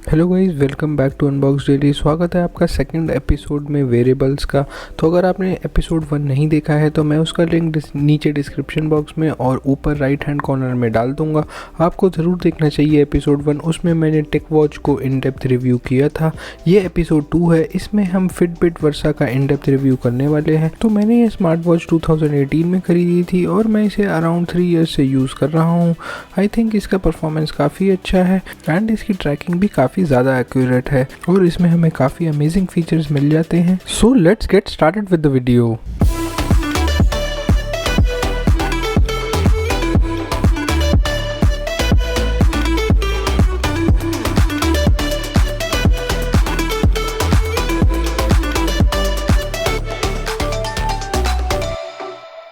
Hello guys, welcome back to Unbox Daily. स्वागत है आपका सेकंड एपिसोड में वेरिएबल्स का। तो अगर आपने एपिसोड 1 नहीं देखा है तो मैं उसका लिंक नीचे डिस्क्रिप्शन बॉक्स में और ऊपर राइट हैंड कॉर्नर में डाल दूंगा। आपको ज़रूर देखना चाहिए एपिसोड 1। उसमें मैंने टेक वॉच को इन डेप्थ रिव्यू किया था। ये एपिसोड 2 है, इसमें हम फिटबिट वर्सा का इन डेप्थ रिव्यू करने वाले हैं। तो मैंने ये स्मार्ट वॉच 2018 में खरीदी थी और मैं इसे अराउंड 3 ईयर्स से यूज़ कर रहा हूँ। आई थिंक इसका परफॉर्मेंस काफ़ी अच्छा है एंड इसकी ट्रैकिंग भी काफ़ी ज़्यादा एक्यूरेट है और इसमें हमें काफ़ी अमेजिंग फीचर्स मिल जाते हैं। So let's get started with the video.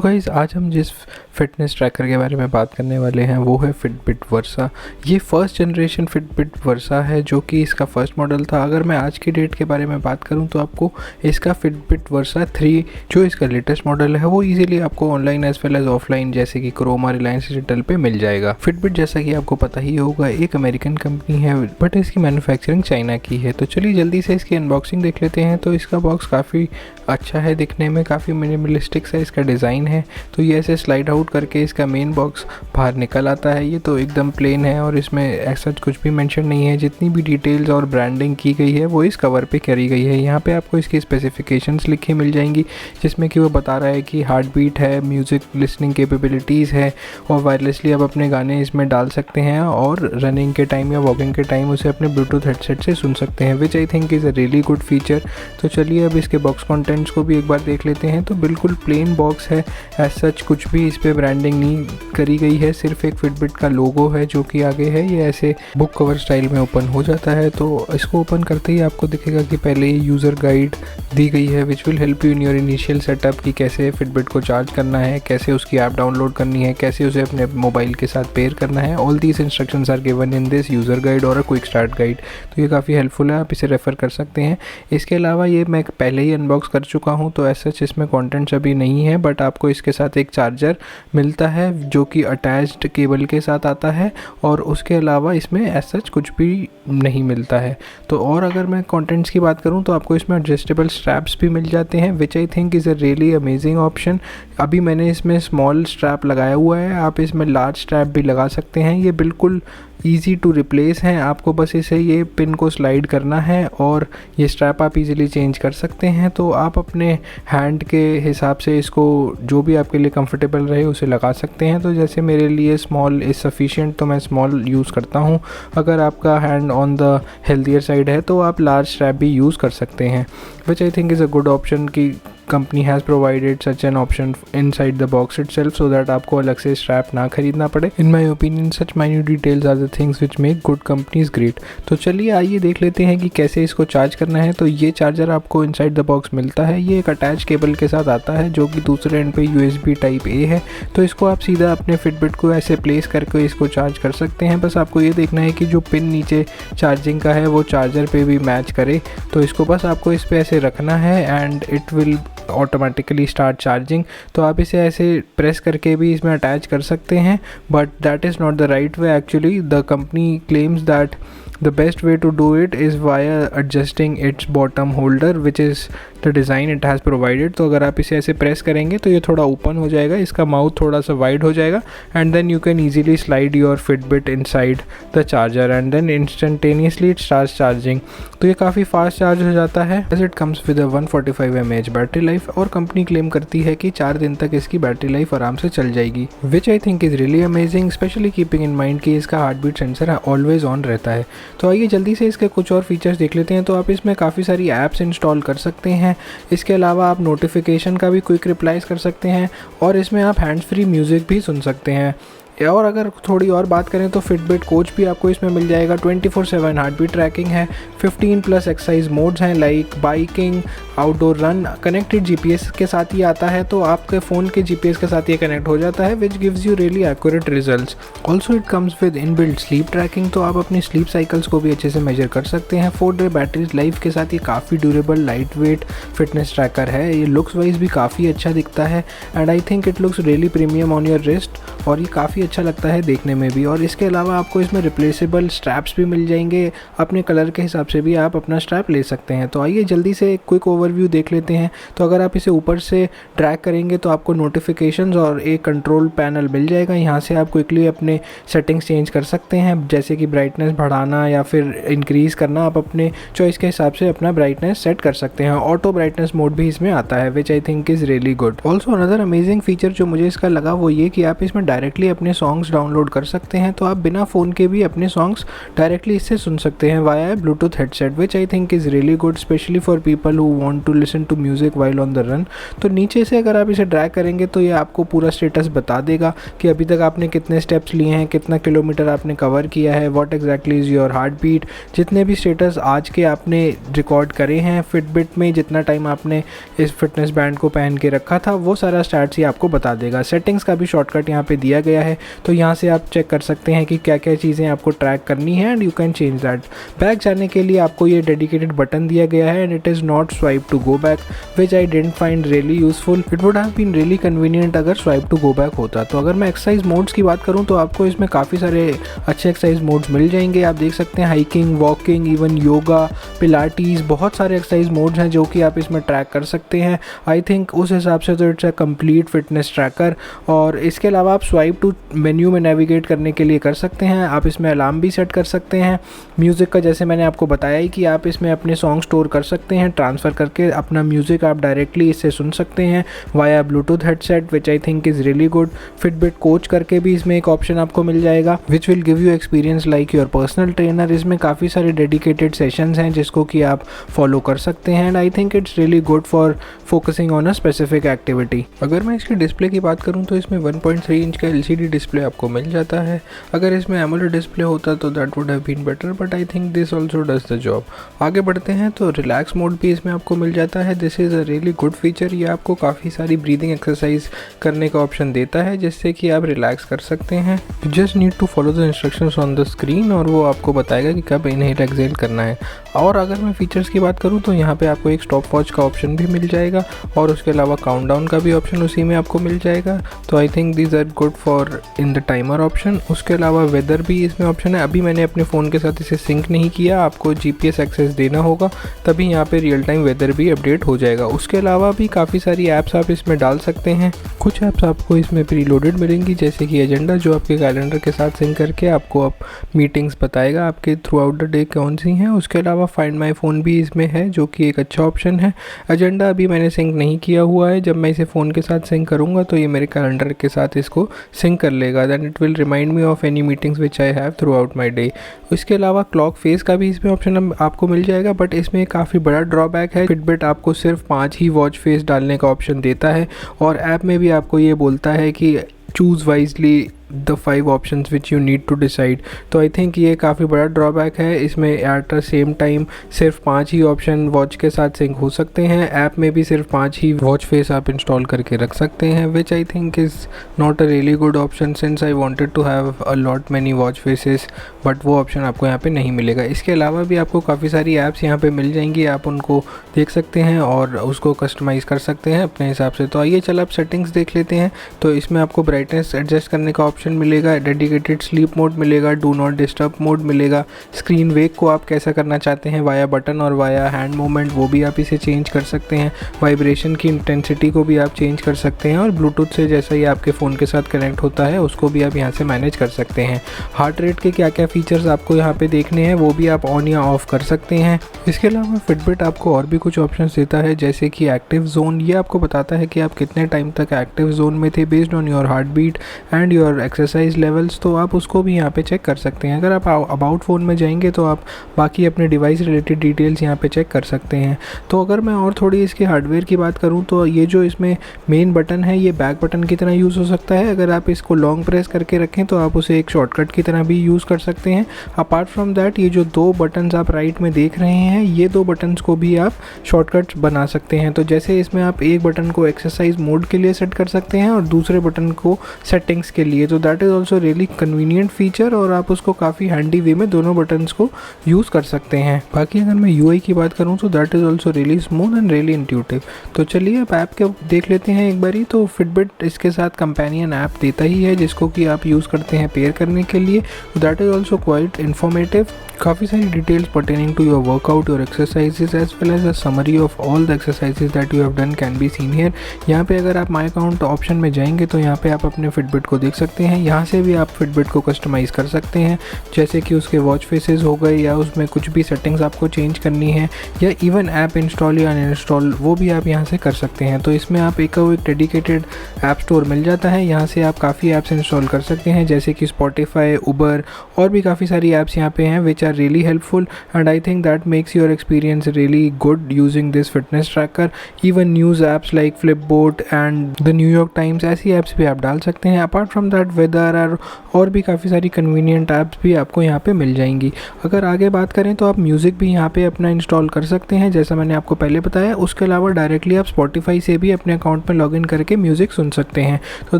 Guys, आज हम जिस फिटनेस ट्रैकर के बारे में बात करने वाले हैं वो है फिटबिट वर्सा। ये फर्स्ट जनरेशन फिटबिट वर्सा है जो कि इसका फर्स्ट मॉडल था। अगर मैं आज की डेट के बारे में बात करूं तो आपको इसका फिटबिट वर्सा 3 जो इसका लेटेस्ट मॉडल है वो इजीली आपको online as well as offline जैसे कि क्रोमा, रिलायंस डिजिटल पे मिल जाएगा। फिटबिट जैसा कि आपको पता ही होगा एक अमेरिकन कंपनी है बट इसकी मैन्युफैक्चरिंग चाइना की है। तो चलिए जल्दी से इसकी अनबॉक्सिंग देख लेते हैं। तो इसका बॉक्स काफ़ी अच्छा है दिखने में, काफ़ी मिनिमलिस्टिक सा इसका डिज़ाइन है। तो ये ऐसे स्लाइड आउट करके इसका मेन बॉक्स बाहर निकल आता है। ये तो एकदम प्लेन है और इसमें ऐसा कुछ भी मेंशन नहीं है। जितनी भी डिटेल्स और ब्रांडिंग की गई है वो इस कवर पे करी गई है। यहाँ पे आपको इसकी स्पेसिफिकेशंस लिखी मिल जाएंगी जिसमें कि वो बता रहा है कि हार्ट बीट है, म्यूज़िक लिसनिंग कैपेबिलिटीज़ है और वायरलेसली आप अपने गाने इसमें डाल सकते हैं और रनिंग के टाइम या वॉकिंग के टाइम उसे अपने ब्लूटूथ हेडसेट से सुन सकते हैं, which I think is a really good feature. तो चलिए अब इसके बॉक्स कॉन्टेंट्स को भी एक बार देख लेते हैं। तो बिल्कुल प्लेन बॉक्स है, एज सच कुछ भी इस पे ब्रांडिंग नहीं करी गई है, सिर्फ एक फिटबिट का लोगो है जो कि आगे है। ये ऐसे बुक कवर स्टाइल में ओपन हो जाता है। तो इसको ओपन करते ही आपको दिखेगा कि पहले ये यूज़र गाइड दी गई है which will help you in your initial setup कि कैसे फिटबिट को चार्ज करना है, कैसे उसकी ऐप डाउनलोड करनी है, कैसे उसे अपने मोबाइल के साथ पेयर करना है। All these instructions are given in this user guide और अ क्विक स्टार्ट गाइड। तो ये काफ़ी हेल्पफुल है, आप इसे रेफ़र कर सकते हैं। इसके अलावा ये मैं पहले ही अनबॉक्स कर चुका हूँ तो ऐसा इसमें कॉन्टेंट्स अभी नहीं है बट आपको इसके साथ एक चार्जर मिलता है जो कि अटैच्ड केबल के साथ आता है और उसके अलावा इसमें ऐसा कुछ भी नहीं मिलता है। तो और अगर मैं कंटेंट्स की बात करूं तो आपको इसमें एडजस्टेबल स्ट्रैप्स भी मिल जाते हैं which I think is a really amazing option. अभी मैंने इसमें स्मॉल स्ट्रैप लगाया हुआ है, आप इसमें लार्ज स्ट्रैप भी लगा सकते हैं। ये बिल्कुल ईज़ी टू रिप्लेस हैं, आपको बस इसे ये पिन को स्लाइड करना है और ये स्ट्रैप आप इजीली चेंज कर सकते हैं। तो आप अपने हैंड के हिसाब से इसको जो भी आपके लिए कंफर्टेबल रहे उसे लगा सकते हैं। तो जैसे मेरे लिए स्मॉल इज़ सफिशिएंट तो मैं स्मॉल यूज़ करता हूँ। अगर आपका hand on the healthier side है तो आप लार्ज स्ट्रैप भी यूज़ कर सकते हैं, which I think is a good option कि company has provided such an option inside the box itself so that आपको अलग से स्ट्रैप ना खरीदना पड़े। In my opinion such minute details are the things which make good companies great. तो चलिए आइए देख लेते हैं कि कैसे इसको चार्ज करना है। तो ये चार्जर आपको इनसाइड द बॉक्स मिलता है। ये एक अटैच केबल के साथ आता है जो कि दूसरे एंड पे USB टाइप A है। तो इसको आप सीधा अपने फिटबिट को ऐसे प्लेस करके इसको चार्ज कर सकते हैं। बस आपको ये देखना है कि जो पिन नीचे चार्जिंग का है वो चार्जर पे भी मैच करे। तो इसको बस आपको इस पर ऐसे रखना है and it will automatically start charging. तो आप इसे ऐसे प्रेस करके भी इसमें अटैच कर सकते हैं but that is not the right way. Actually the company claims that the best way to do it is via adjusting its bottom holder which is the design it has provided। तो अगर आप इसे ऐसे press करेंगे तो ये थोड़ा open हो जाएगा, इसका माउथ थोड़ा सा वाइड हो जाएगा and then you can easily slide your Fitbit inside the charger and then instantaneously it starts charging. तो ये काफ़ी फास्ट चार्ज हो जाता है। As it comes with 145 mAh battery life और कंपनी क्लेम करती है कि 4 दिन तक इसकी बैटरी लाइफ आराम से चल जाएगी, which I think is really amazing, especially keeping in mind कि इसका heartbeat sensor always on रहता है। तो आइए जल्दी से इसके कुछ और फीचर्स देख लेते हैं। तो आप इसमें काफ़ी सारी ऐप्स इंस्टॉल कर सकते हैं। इसके अलावा आप नोटिफिकेशन का भी क्विक रिप्लाईज कर सकते हैं और इसमें आप हैंड्स फ्री म्यूज़िक भी सुन सकते हैं। और अगर थोड़ी और बात करें तो फिटबिट कोच भी आपको इसमें मिल जाएगा। 24/7 हार्ट बीट ट्रैकिंग है, 15+ एक्सरसाइज मोड्स हैं like biking, outdoor run. Connected GPS के साथ ही आता है, तो आपके फ़ोन के GPS के साथ ये कनेक्ट हो जाता है which gives you really accurate results. Also it comes with inbuilt sleep tracking, तो आप अपनी स्लीप साइकिल्स को भी अच्छे से मेजर कर सकते हैं। 4 डे बैटरी लाइफ के साथ ये काफ़ी durable light weight fitness tracker है। ये लुक्स वाइज भी काफ़ी अच्छा दिखता है and I think it looks really premium on your wrist और ये काफ़ी काफ़ी अच्छा लगता है देखने में भी। और इसके अलावा आपको इसमें रिप्लेसेबल स्ट्रैप्स भी मिल जाएंगे, अपने कलर के हिसाब से भी आप अपना स्ट्रैप ले सकते हैं। तो आइए जल्दी से एक क्विक ओवरव्यू देख लेते हैं। तो अगर आप इसे ऊपर से ड्रैग करेंगे तो आपको नोटिफिकेशंस और एक कंट्रोल पैनल मिल जाएगा। यहाँ से आप क्विकली अपने सेटिंग्स चेंज कर सकते हैं, जैसे कि ब्राइटनेस बढ़ाना या फिर इंक्रीज़ करना। आप अपने चॉइस के हिसाब से अपना ब्राइटनेस सेट कर सकते हैं। ऑटो ब्राइटनेस मोड भी इसमें आता है, which I think is really good. Also another amazing feature जो मुझे इसका लगा वो ये कि आप इसमें डायरेक्टली अपने सॉन्ग्स डाउनलोड कर सकते हैं। तो आप बिना फ़ोन के भी अपने सॉन्ग्स डायरेक्टली इससे सुन सकते हैं via bluetooth headset, which I think is really good, specially for people who want to listen to music while on the run. तो नीचे से अगर आप इसे ड्रैग करेंगे तो ये आपको पूरा स्टेटस बता देगा कि अभी तक आपने कितने स्टेप्स लिए हैं, कितना किलोमीटर आपने कवर किया है, what exactly is your heart beat, जितने भी स्टेटस आज के आपने रिकॉर्ड करे हैं फिटबिट में, जितना टाइम आपने इस फिटनेस बैंड को पहन के रखा था, वो सारा स्टैट्स ही आपको बता देगा। सेटिंग्स का भी शॉर्टकट यहाँ पे दिया गया है, तो यहाँ से आप चेक कर सकते हैं कि क्या क्या चीज़ें आपको ट्रैक करनी है and you can change that. Back जाने के लिए आपको ये डेडिकेटेड बटन दिया गया है and it is not swipe to go back, which I didn't find really useful. It would have been really convenient अगर स्वाइप टू गो बैक होता। तो अगर मैं एक्सरसाइज मोड्स की बात करूँ तो आपको इसमें काफ़ी सारे अच्छे एक्सरसाइज मोड्स मिल जाएंगे। आप देख सकते हैं hiking, walking, even yoga, Pilates, बहुत सारे एक्सरसाइज मोड्स हैं जो कि आप इसमें ट्रैक कर सकते हैं। आई थिंक उस हिसाब से तो it's a complete fitness tracker. और इसके अलावा आप स्वाइप टू मेन्यू में नेविगेट करने के लिए कर सकते हैं। आप इसमें अलार्म भी सेट कर सकते हैं। म्यूज़िक का जैसे मैंने आपको बताया ही कि आप इसमें अपने सॉन्ग स्टोर कर सकते हैं, ट्रांसफ़र करके अपना म्यूज़िक आप डायरेक्टली इससे सुन सकते हैं via bluetooth headset, which I think is really good. Fitbit coach करके भी इसमें एक ऑप्शन आपको मिल जाएगा, which will give you experience like your personal trainer. इसमें काफ़ी सारे डेडिकेटेड सेशंस हैं जिसको कि आप फॉलो कर सकते हैं and I think it's really good for focusing on a specific activity. अगर मैं इसकी डिस्प्ले की बात करूँ तो इसमें 1.3 इंच का LCD डिस्प्ले आपको मिल जाता है। अगर इसमें एमोलेड डिस्प्ले होता तो that would have been better, but I think this also does the job. आगे बढ़ते हैं तो रिलैक्स मोड भी इसमें आपको मिल जाता है। This is a really good feature. ये आपको काफ़ी सारी ब्रीदिंग एक्सरसाइज करने का ऑप्शन देता है जिससे कि आप रिलैक्स कर सकते हैं। You just need to follow the instructions on the screen और वो आपको बताएगा कि कब इनहेल एक्सहेल करना है। और अगर मैं फीचर्स की बात करूँ तो यहाँ पे आपको एक स्टॉप वॉच का ऑप्शन भी मिल जाएगा और उसके अलावा काउंटडाउन का भी ऑप्शन उसी में आपको मिल जाएगा। तो I think these are good for in the timer option. उसके अलावा वेदर भी इसमें ऑप्शन है। अभी मैंने अपने फ़ोन के साथ इसे सिंक नहीं किया, आपको GPS एक्सेस देना होगा तभी यहाँ पे रियल टाइम वेदर भी अपडेट हो जाएगा। उसके अलावा भी काफ़ी सारी ऐप्स आप इसमें डाल सकते हैं। कुछ ऐप्स आपको इसमें प्री लोडेड मिलेंगी, जैसे कि एजेंडा जो आपके कैलेंडर के साथ सिंक करके आपको आप मीटिंग्स बताएगा आपके थ्रू आउट द डे कौन सी हैं। उसके अलावा फाइंड माई फ़ोन भी इसमें है जो कि एक अच्छा ऑप्शन है। एजेंडा अभी मैंने सिंक नहीं किया हुआ है, जब मैं इसे फ़ोन के साथ सिंक करूँगा तो ये मेरे कैलेंडर के साथ इसको सिंक कर लेगा, then it will remind me of any meetings which I have throughout my day. इसके अलावा क्लॉक फेस का भी इसमें ऑप्शन आपको मिल जाएगा, बट इसमें काफ़ी बड़ा ड्रॉबैक है। फिटबिट आपको सिर्फ 5 ही वॉच फेस डालने का ऑप्शन देता है और ऐप में भी आपको ये बोलता है कि choose wisely the 5 options which you need to decide. तो आई थिंक ये काफ़ी बड़ा ड्रॉबैक है। इसमें एट द सेम टाइम सिर्फ 5 ही ऑप्शन वॉच के साथ सिंक हो सकते हैं। ऐप में भी सिर्फ 5 ही वॉच फेस आप इंस्टॉल करके रख सकते हैं, which I think is not a really good option since I wanted to have a lot many watch faces, but वो ऑप्शन आपको यहाँ पे नहीं मिलेगा। इसके अलावा भी आपको काफ़ी सारी ऐप्स यहाँ पे मिल जाएंगी, आप उनको देख सकते हैं और उसको कस्टमाइज़ कर सकते हैं अपने हिसाब से। तो आइए चल आप सेटिंग्स देख लेते हैं। तो इसमें आपको ब्राइटनेस एडजस्ट करने का ऑप्शन मिलेगा, डेडिकेटेड स्लीप मोड मिलेगा, डू नॉट डिस्टर्ब मोड मिलेगा। स्क्रीन वेक को आप कैसा करना चाहते हैं वाया बटन और वाया हैंड मूवमेंट, वो भी आप इसे चेंज कर सकते हैं। वाइब्रेशन की इंटेंसिटी को भी आप चेंज कर सकते हैं और ब्लूटूथ से जैसा ही आपके फ़ोन के साथ कनेक्ट होता है उसको भी आप यहाँ से मैनेज कर सकते हैं। हार्ट रेट के क्या क्या फीचर्स आपको यहाँ पे देखने हैं वो भी आप ऑन या ऑफ कर सकते हैं। इसके अलावा फिटबिट आपको और भी कुछ ऑप्शंस देता है, जैसे कि एक्टिव जोन। ये आपको बताता है कि आप कितने टाइम तक एक्टिव जोन में थे based on your heart beat and your exercise levels. तो आप उसको भी यहाँ पे चेक कर सकते हैं। अगर आप अबाउट फ़ोन में जाएंगे तो आप बाकी अपने डिवाइस रिलेटेड डिटेल्स यहाँ पे चेक कर सकते हैं। तो अगर मैं और थोड़ी इसके हार्डवेयर की बात करूँ तो ये जो इसमें मेन बटन है ये बैक बटन की तरह यूज़ हो सकता है। अगर आप इसको लॉन्ग प्रेस करके रखें तो आप उसे एक शॉर्टकट की तरह भी यूज़ कर सकते हैं। अपार्ट फ्रॉम दैट ये जो 2 बटन्स आप राइट में देख रहे हैं ये 2 बटन्स को भी आप शॉर्टकट्स बना सकते हैं। तो जैसे इसमें आप एक बटन को एक्सरसाइज मोड के लिए सेट कर सकते हैं और दूसरे बटन को सेटिंग्स के लिए। तो that is also really convenient feature और आप उसको काफ़ी हैंडी वे में दोनों बटन्स को यूज़ कर सकते हैं। बाकी अगर मैं UI की बात करूँ तो that is also really smooth and really intuitive. तो चलिए अब ऐप के देख लेते हैं एक बारी। तो फिटबिट इसके साथ कंपेनियन ऐप देता ही है जिसको कि आप यूज़ करते हैं पेयर करने के लिए। That is also quite informative, काफ़ी सारी details pertaining to your workout, your exercises as well as a summary of all the exercises that you have done can be seen here. यहाँ पे अगर आप माई अकाउंट ऑप्शन में जाएंगे तो यहाँ पे आप अपने फिटबिट को देख सकते हैं। यहाँ से भी आप फिटबिट को कस्टमाइज़ कर सकते हैं, जैसे कि उसके वॉच फेसेस हो गए या उसमें कुछ भी सेटिंग्स आपको चेंज करनी है या इवन ऐप इंस्टॉल या अनइंस्टॉल वो भी आप यहाँ से कर सकते हैं। तो इसमें आप एक डेडिकेटेड ऐप स्टोर मिल जाता है, यहाँ से आप काफ़ी ऐप्स इंस्टॉल कर सकते हैं जैसे कि स्पॉटिफाई, उबर और भी काफ़ी सारी ऐप्स यहाँ पे हैं which are really helpful and I think that makes your experience really good using this fitness tracker. Even news apps like Flipboard and the New York Times ऐसी ऐप्स भी आप डाल सकते हैं। अपार्ट फ्रॉम दैट वेदर और भी काफ़ी सारी कन्वीनियंट ऐप्स भी आपको यहाँ पे मिल जाएंगी। अगर आगे बात करें तो आप म्यूज़िक भी यहाँ पे अपना इंस्टॉल कर सकते हैं जैसा मैंने आपको पहले बताया। उसके अलावा डायरेक्टली आप स्पॉटिफाई से भी अपने अकाउंट में लॉगिन करके म्यूज़िक सुन सकते हैं। तो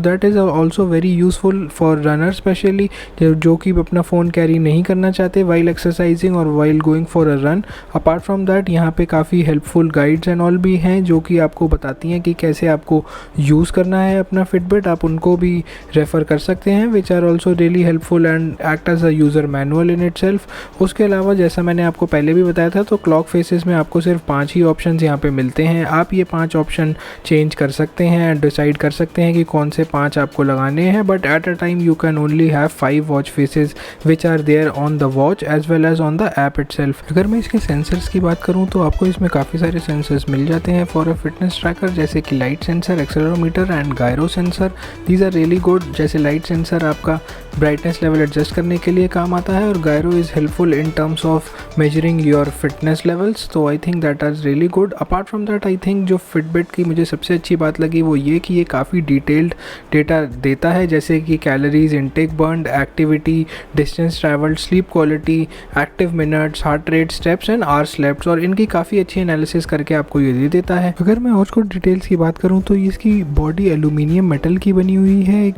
that is also very useful for runner specially जो कि अपना फ़ोन कैरी नहीं करना चाहते वाइल एक्सरसाइजिंग और while going for a run. Apart from that यहाँ पे काफ़ी हेल्पफुल गाइड्स एंड ऑल भी हैं जो कि आपको बताती हैं कि कैसे आपको यूज़ करना है अपना फिटबिट। आप उनको भी रेफ़र कर सकते हैं which are also really helpful and act as a user manual in itself. उसके अलावा जैसा मैंने आपको पहले भी बताया था तो क्लॉक फेसेस में आपको सिर्फ 5 ही ऑप्शन यहाँ पे मिलते हैं। आप ये 5 ऑप्शन चेंज कर सकते हैं एंड डिसाइड कर सकते हैं कि कौन से 5 आपको लगाने हैं, but at a time you can only have 5 watch faces which are there on the watch as well as on the app itself. अगर मैं इसके सेंसर्स की बात करूँ तो आपको इसमें काफ़ी सारे सेंसर्स मिल जाते हैं फॉर अ फिटनेस ट्रैकर, जैसे कि light sensor, accelerometer and gyro sensor. These are really good. जैसे लाइट सेंसर आपका ब्राइटनेस लेवल एडजस्ट करने के लिए काम आता है और gyro is helpful in terms of measuring your fitness levels. तो I think that are really good. Apart from that I think जो फिटबिट की मुझे सबसे अच्छी बात लगी वो ये कि ये काफ़ी डिटेल्ड डेटा देता है, जैसे कि calories intake burn, activity, distance travelled, sleep quality, active minutes, heart rate, steps and hour slept, और इनकी काफ़ी अच्छी एनालिसिस करके आपको ये दे देता है। अगर मैं और कुछ डिटेल्स की बात करूँ तो इसकी बॉडी एल्यूमिनियम मेटल की बनी हुई है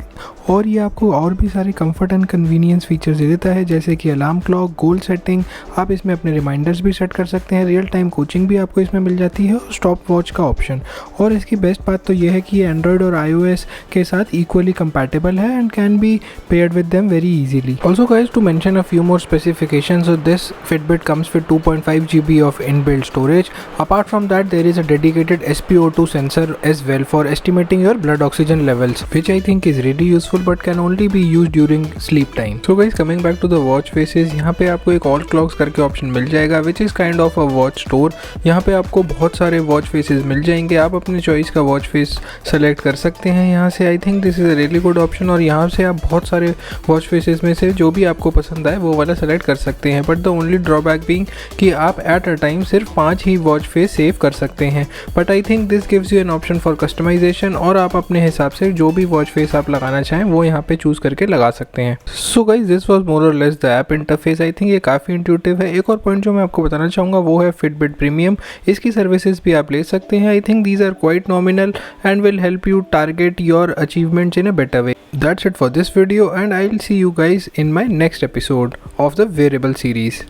और ये आपको और भी सारे कंफर्ट एंड कन्वीनियंस फीचर्स दे देता है, जैसे कि अलार्म क्लॉक, गोल सेटिंग, आप इसमें अपने रिमाइंडर्स भी सेट कर सकते हैं, रियल टाइम कोचिंग भी आपको इसमें मिल जाती है और स्टॉप वॉच का ऑप्शन। और इसकी बेस्ट बात तो ये है कि ये एंड्रॉयड और iOS के साथ इक्वली कंपैटिबल है and can be paired with them very easily. Also guys, to mention a few more specifications, so this Fitbit comes with 2.5 GB of inbuilt storage. Apart from that, there is a dedicated SpO2 sensor as well for estimating your blood oxygen levels, which I think is really useful but can only be used during sleep time. So guys, coming back to the watch faces, यहाँ पे आपको एक all clocks करके option मिल जाएगा which is kind of a watch store. यहाँ पे आपको बहुत सारे वॉच फेसेस मिल जाएंगे, आप अपने चॉइस का वॉच फेस सेलेक्ट कर सकते हैं यहाँ से। आई think this is a really good option और यहाँ से आप बहुत सारे वॉच फेसेस में से जो भी आपको पसंद आए वो वाला सेलेक्ट कर सकते हैं। But the only drawback being कि आप एट अ टाइम सिर्फ 5 ही वॉच फेस सेव कर सकते हैं। But I think this gives you an option for customization और आप अपने हिसाब से जो भी वॉच फेस आप लगाना चाहें वो यहाँ पे चूज़ करके लगा सकते हैं। So guys, this was more or less the app interface. I think ये काफ़ी इंट्यूटिव है। एक और पॉइंट जो मैं आपको बताना चाहूँगा वो है फिटबिट प्रीमियम। इसकी सर्विसेज भी आप ले सकते हैं। I think these are quite nominal and will help you target your achievements in a better way. That's it for this video and I'll see you guys in my next episode of the Wearable series.